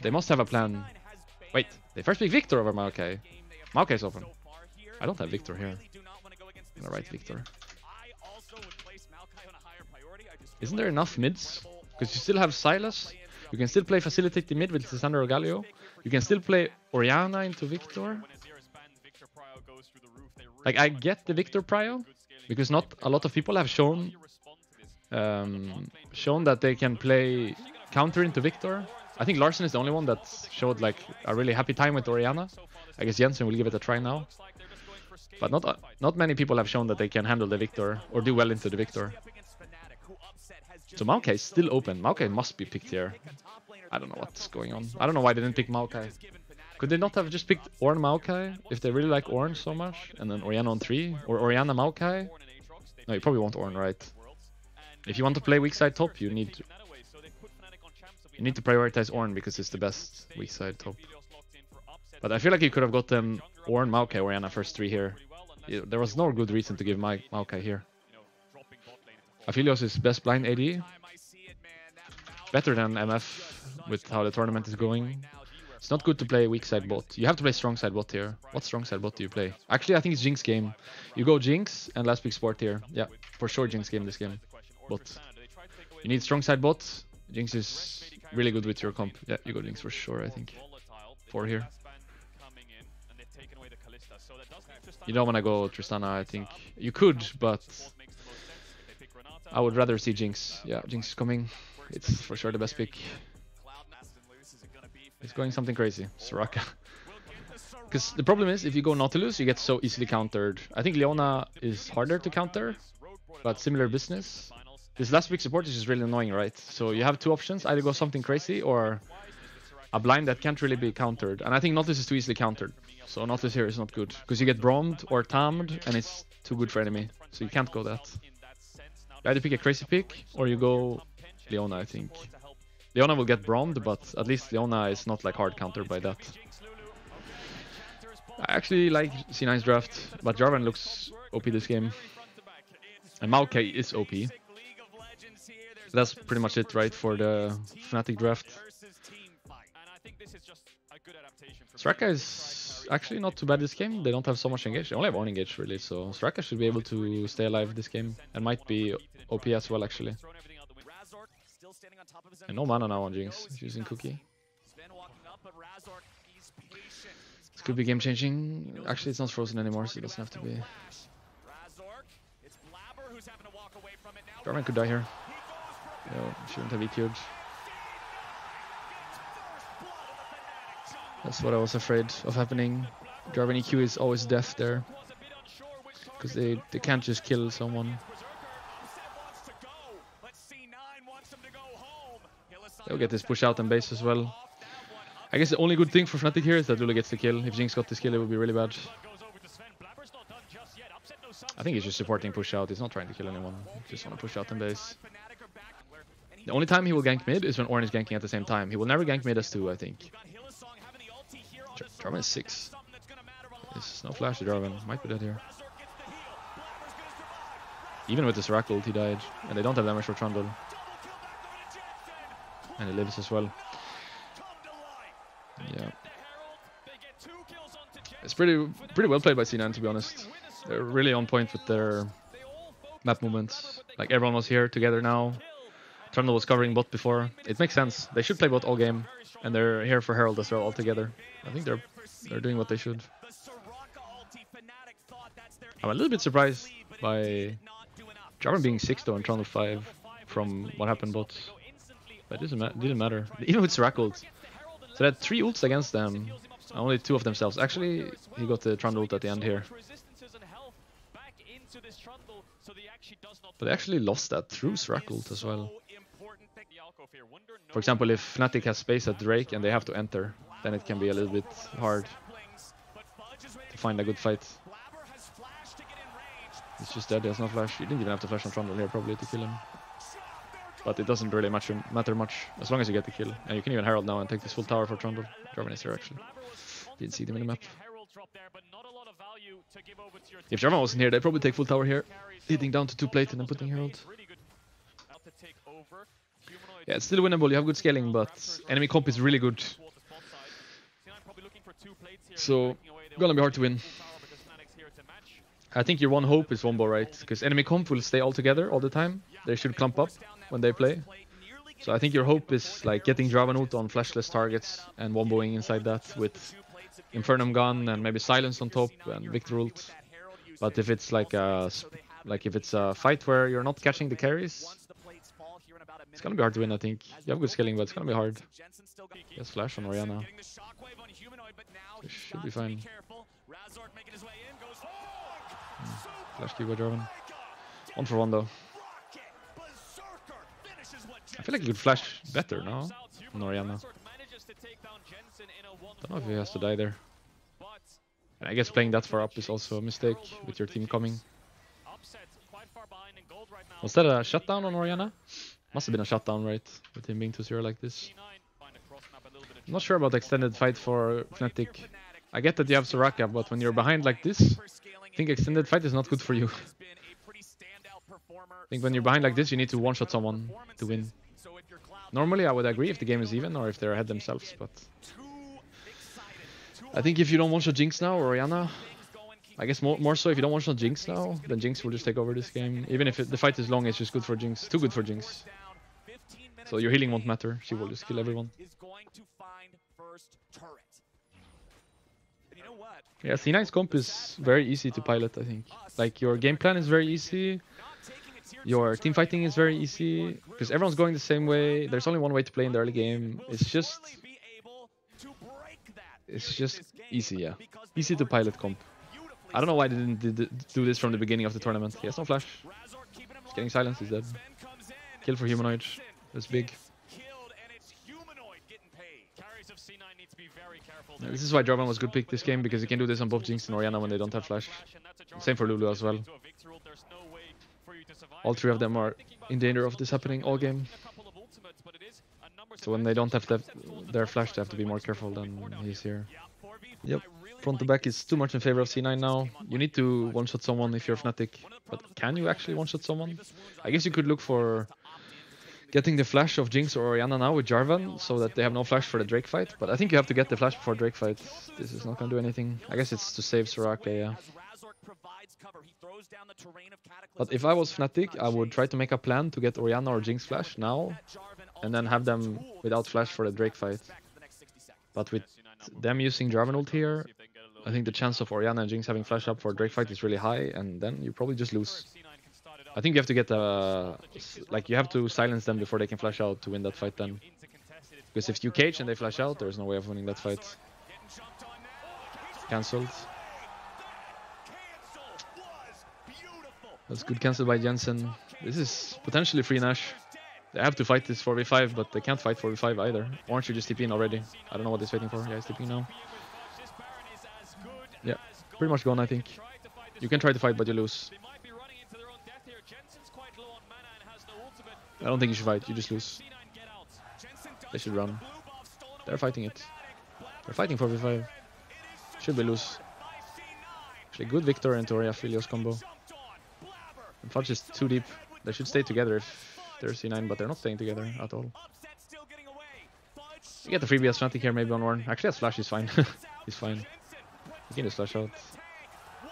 They must have a plan. Wait, they first pick Victor over Maokai. Maokai's open. I don't have Victor here. I'm gonna write Victor. Isn't there enough mids? Because you still have Silas. You can still play Facilitate the mid with Sandro or Galio. You can still play Oriana into Victor. Like, I get the Victor prio, because not a lot of people have shown that they can play counter into Victor. I think Larsen is the only one that showed like a really happy time with Oriana. I guess Jensen will give it a try now. But not many people have shown that they can handle the Victor or do well into the Victor. So Maokai is still open. Maokai must be picked here. I don't know what's going on. I don't know why they didn't pick Maokai. Could they not have just picked Ornn Maokai if they really like Ornn so much? And then Oriana on 3? Or Oriana Maokai? No, you probably want Ornn, right? If you want to play weak side top, you need to prioritize Ornn because it's the best weak side top. But I feel like you could have gotten Ornn, Maokai, Oriana first 3 here. There was no good reason to give Maokai here. Aphelios is best blind AD. Better than MF with how the tournament is going. It's not good to play weak side bot. You have to play strong side bot here. What strong side bot do you play? Actually, I think it's Jinx game. You go Jinx and last pick Sport here. Yeah, for sure Jinx game this game. But you need strong side bot. Jinx is really good with your comp. Yeah, you go Jinx for sure, I think. 4 here. You don't want to go Tristana, I think. You could, but I would rather see Jinx. Yeah, Jinx is coming. It's for sure the best pick. It's going something crazy. Soraka. Because the problem is, if you go Nautilus, you get so easily countered. I think Leona is harder to counter, but similar business. This last pick support is just really annoying, right? So you have 2 options. Either go something crazy or a blind that can't really be countered. And I think Nautilus is too easily countered. So Nautilus here is not good. Because you get Bromed or Tamed, and it's too good for enemy. So you can't go that. You either pick a crazy pick, or you go Leona, I think. Leona will get Bromed, but at least Leona is not like hard countered by that. I actually like C9's draft, but Jarvan looks OP this game. And Maokai is OP. That's pretty much it, right, for the Fnatic draft. Soraka is actually not too bad this game. They don't have so much engage. They only have 1 engage, really, so Soraka should be able to stay alive this game. And might be OP as well, actually. And no mana now on Jinx. He's using Cookie. This could be game changing. Actually, it's not frozen anymore, so it doesn't have to be. Jarvan could die here. No, shouldn't have EQ'd. That's what I was afraid of happening. Jarvan EQ is always death there. Because they can't just kill someone. They'll get this push out and base as well. I guess the only good thing for Fnatic here is that Lula gets the kill. If Jinx got this kill, it would be really bad. I think he's just supporting push out. He's not trying to kill anyone. He just want to push out and base. The only time he will gank mid is when Ornn is ganking at the same time. He will never gank mid as 2, I think. Jarvan is 6. There's no flash to Jarvan. Might be dead here. Even with this Rekkles ult, he died. And they don't have damage for Trundle. And he lives as well. Yeah. It's pretty well played by C9, to be honest. They're really on point with their map movements. Like, everyone was here together now. Trundle was covering bot before. It makes sense. They should play bot all game. And they're here for Herald as well, all together. I think they're doing what they should. I'm a little bit surprised by Jarvan being 6 though and Trundle 5 from what happened bot. But it didn't matter. Even with Rekkles. So they had 3 ults against them. Only 2 of themselves. Actually, he got the Trundle ult at the end here. But they actually lost that through Rekkles as well. For example, if Fnatic has space at Drake and they have to enter, then it can be a little bit hard to find a good fight. He's just dead, he has no flash. You didn't even have to flash on Trundle here probably to kill him. But it doesn't really matter much, as long as you get the kill. And you can even Herald now and take this full tower for Trundle. Jarvan is here actually. Didn't see them in the map. If Jarvan wasn't here, they'd probably take full tower here. Hitting down to 2 plate and then putting Herald. Yeah, it's still winnable. You have good scaling, but enemy comp is really good. So, gonna be hard to win. I think your one hope is Wombo, right? Because enemy comp will stay all together all the time. They should clump up when they play. So I think your hope is like getting Draven ult on flashless targets and womboing inside that with Infernum Gun and maybe Silence on top and Victor ult. But if it's like a fight where you're not catching the carries, it's gonna be hard to win. I think you have good scaling, but it's gonna be hard. Yes, flash on Orianna. It should be fine. Flash Q by Draven. 1 for 1 though. I feel like you could flash better now on Orianna. Don't know if he has to die there. And I guess playing that far up is also a mistake with your team coming. Was that a shutdown on Orianna? Must have been a shutdown, right? With him being 2-0 like this. I'm not sure about the extended fight for Fnatic. I get that you have Soraka, but when you're behind like this, I think extended fight is not good for you. I think when you're behind like this, you need to one-shot someone to win. Normally, I would agree if the game is even or if they're ahead themselves, but I think if you don't one-shot Jinx now or Orianna, I guess more so if you don't one-shot Jinx now, then Jinx will just take over this game. Even if the fight is long, it's just good for Jinx. Too good for Jinx. So your healing won't matter. She will just kill everyone. Yeah, C9's comp is very easy to pilot, I think. Like, your game plan is very easy. Your team fighting is very easy. Because everyone's going the same way. There's only one way to play in the early game. It's just easy, yeah. Easy to pilot comp. I don't know why they didn't do this from the beginning of the tournament. He has no flash. He's getting silenced, he's dead. Kill for Humanoid. That's big. Yeah, this is why Jarvan was a good pick this game, because he can do this on both Jinx and Orianna when they don't have flash. Same for Lulu as well. All three of them are in danger of this happening all game. So when they don't have their flash, they have to be more careful than he's here. Yep, front to back is too much in favor of C9 now. You need to one-shot someone if you're Fnatic. But can you actually one-shot someone? I guess you could look for getting the flash of Jinx or Orianna now with Jarvan, so that they have no flash for the Drake fight. But I think you have to get the flash before Drake fight. This is not gonna do anything. I guess it's to save Soraka, yeah. But if I was Fnatic, I would try to make a plan to get Orianna or Jinx flash now, and then have them without flash for the Drake fight. But with them using Jarvan ult here, I think the chance of Orianna and Jinx having flash up for Drake fight is really high, and then you probably just lose. I think you have to get you have to silence them before they can flash out to win that fight then. Because if you cage and they flash out, there's no way of winning that fight. Cancelled. That's good cancel by Jensen. This is potentially free Nash. They have to fight this 4v5, but they can't fight 4v5 either. Orange should just TP in already. I don't know what he's waiting for. Yeah, he's TPing now. Yeah, pretty much gone, I think. You can try to fight, but you lose. I don't think you should fight, you just lose. They should run. They're fighting it. They're fighting 4v5. Should be lose. Actually, good Victor and Toria Filios combo. And Fudge is too deep. They should stay together if they're C9, but they're not staying together at all. You get the freebie as Fnatic here, maybe on Warren. Actually, as Flash, he's fine. He's fine. He can just flash out.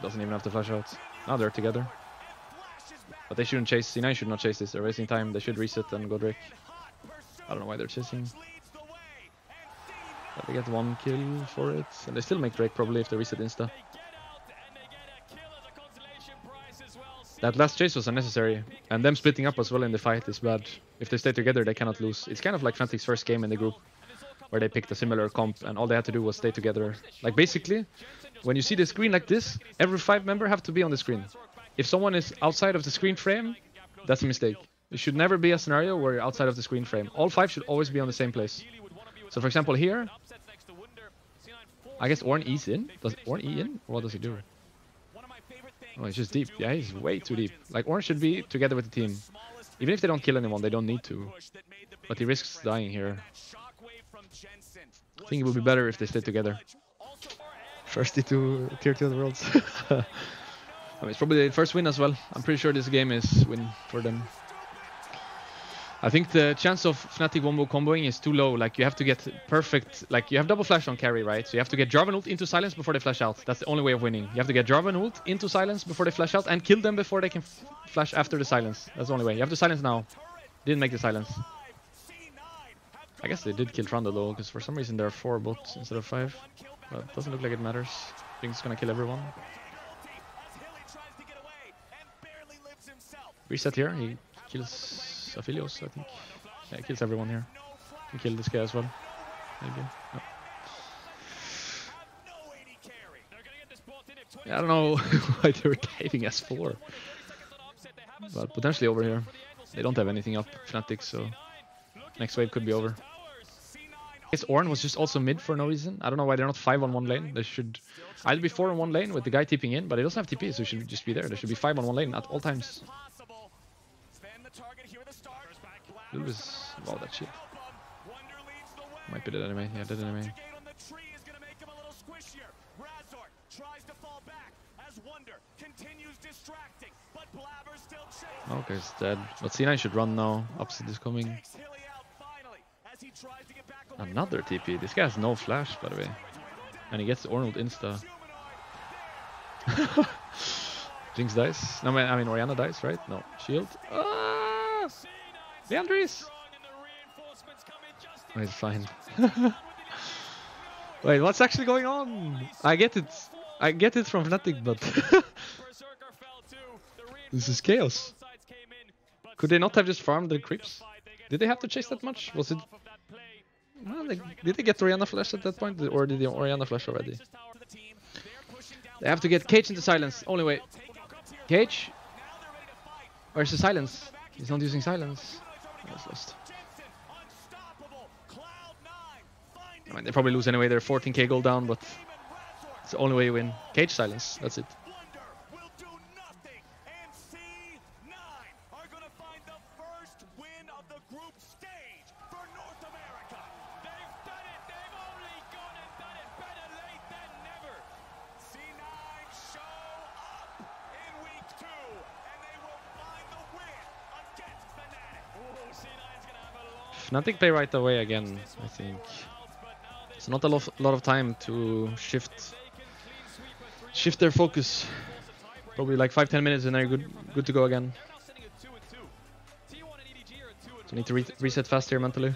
Doesn't even have to flash out. Now they're together. But they shouldn't chase. C9 should not chase this. They're wasting time. They should reset and go Drake. I don't know why they're chasing. But they get one kill for it. And they still make Drake probably if they reset insta. That last chase was unnecessary. And them splitting up as well in the fight is bad. If they stay together, they cannot lose. It's kind of like Fnatic's first game in the group, where they picked a similar comp and all they had to do was stay together. Like basically, when you see the screen like this, every 5 members have to be on the screen. If someone is outside of the screen frame, that's a mistake. It should never be a scenario where you're outside of the screen frame. All 5 should always be on the same place. So for example here, I guess Ornn E's in. Does Ornn E in? Or what does he do? Oh, he's just deep. Yeah, he's way too deep. Like Ornn should be together with the team. Even if they don't kill anyone, they don't need to. But he risks dying here. I think it would be better if they stayed together. First tier 2 of the worlds. I mean, it's probably the first win as well. I'm pretty sure this game is win for them. I think the chance of Fnatic wombo comboing is too low. Like, you have to get perfect... Like, you have double flash on carry, right? So you have to get Jarvan ult into silence before they flash out. That's the only way of winning. You have to get Jarvan ult into silence before they flash out and kill them before they can flash after the silence. That's the only way. You have to silence now. Didn't make the silence. I guess they did kill Trundle though, because for some reason there are 4 bots instead of 5. But it doesn't look like it matters. I think it's gonna kill everyone. Reset here. He kills Aphelios, I think. Yeah, he kills everyone here. Can kill this guy as well. Maybe. No. Yeah, I don't know why they were diving S4. But potentially over here. They don't have anything up, Fnatic, so next wave could be over. I guess Ornn was just also mid for no reason. I don't know why they're not 5 on 1 lane. They should either be 4 on 1 lane with the guy TPing in, but he doesn't have TP, so he should just be there. There should be 5 on 1 lane at all times. Lewis, wow, that shit. Might be dead anyway. Yeah, dead anyway. Okay, it's dead. But C9 should run now. Upset is coming. Another TP. This guy has no flash, by the way. And he gets Ornn ult insta. Jinx dies. No, I mean, Orianna dies, right? No. Shield. Ah! Leandris! Oh, he's fine. Wait, what's actually going on? I get it. I get it from Fnatic, but... This is chaos. Could they not have just farmed the creeps? Did they have to chase that much? Was it... Well, did they get Orianna flash at that point? Or did the Orianna flash already? They have to get Cage into silence. Only way. Cage? Where's the silence? He's not using silence. That's lost. I mean, they probably lose anyway. They're 14k gold down, but it's the only way you win. Cage silence. That's it. Fnatic play right away again, I think. It's not a lot of time to shift their focus. Probably like 5-10 minutes and they're good to go again. So need to reset fast here mentally.